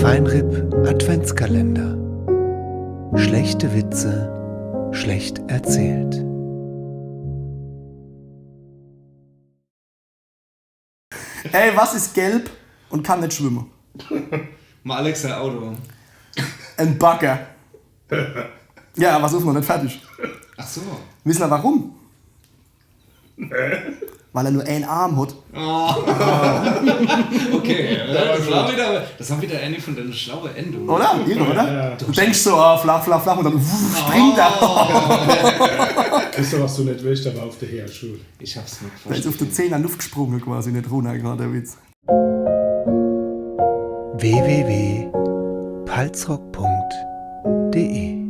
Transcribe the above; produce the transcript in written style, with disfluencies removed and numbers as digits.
Feinripp Adventskalender. Schlechte Witze, schlecht erzählt. Ey, was ist gelb und kann nicht schwimmen? Mal Alex sein Auto. Ein Bagger. Ja, was ist noch nicht fertig? Ach so. Wissen wir warum? Weil er nur einen Arm hat. Okay, das haben wieder eine von deinen schlauen Endungen. Oder? Irre, oder? Ja. Du denkst so, flach, flach, flach und dann springt er. Wisst ihr, was du nicht willst, aber auf der Herschule. Ich hab's nicht Er ist auf der 10 an Luft gesprungen quasi, nicht runter gerade, der Witz. www.palzrock.de